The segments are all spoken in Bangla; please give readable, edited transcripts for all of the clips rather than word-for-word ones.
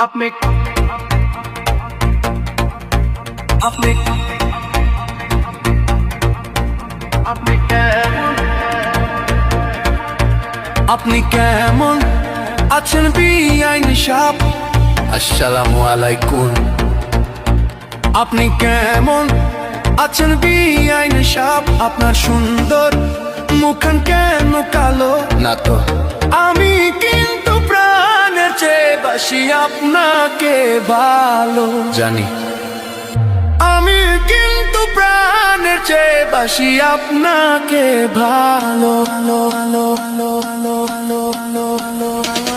আপনি আপনি আপনি কেমন আপনি কেমন আছেন বিআইনি সাহেব? আসসালামু আলাইকুম। আপনি কেমন আছেন বিআইনি সাহেব? আপনার সুন্দর মুখখান কেন কালো? না তো, আমি কিন্তু প্রাণের চেয়ে বাসি আপনাকে ভালো জানি। আমি কিন্তু প্রাণের চেয়ে বাসি আপনাকে ভালো ভালো ভালো ভালো ভালো ভালো ভালো।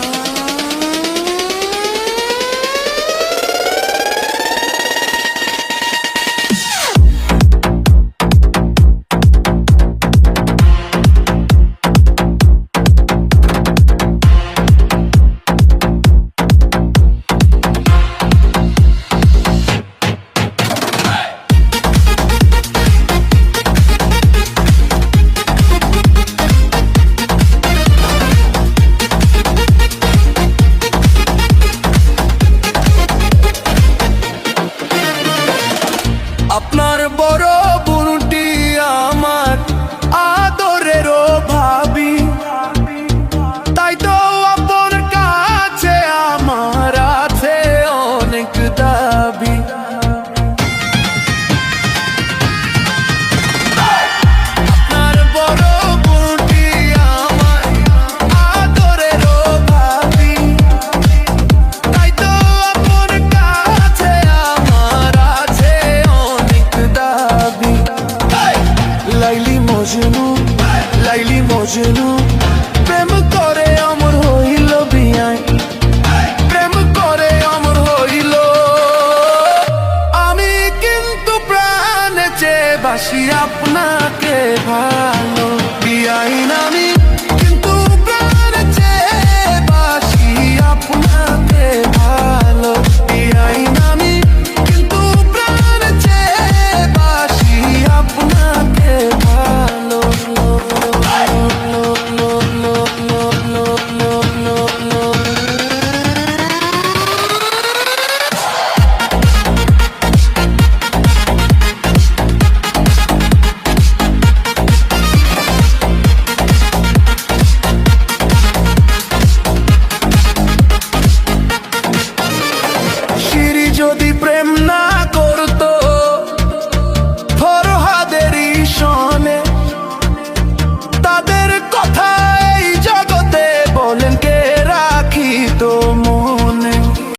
আপনার বড় বোনটি আমার আদরেরও ভাবি, তাই তো আপনার কাছে আমার আছে অনেক দাবি। আপনার বড় বোনটি আমার আদরেরও ভাবি, তাই তো আপনার কাছে আমার আছে লাইলি মজনু লাইলি মজনু প্রেম করে অমর হইল বিয়াই, প্রেম করে অমর হইল। আমি কিন্তু প্রাণে চেয়ে বাসি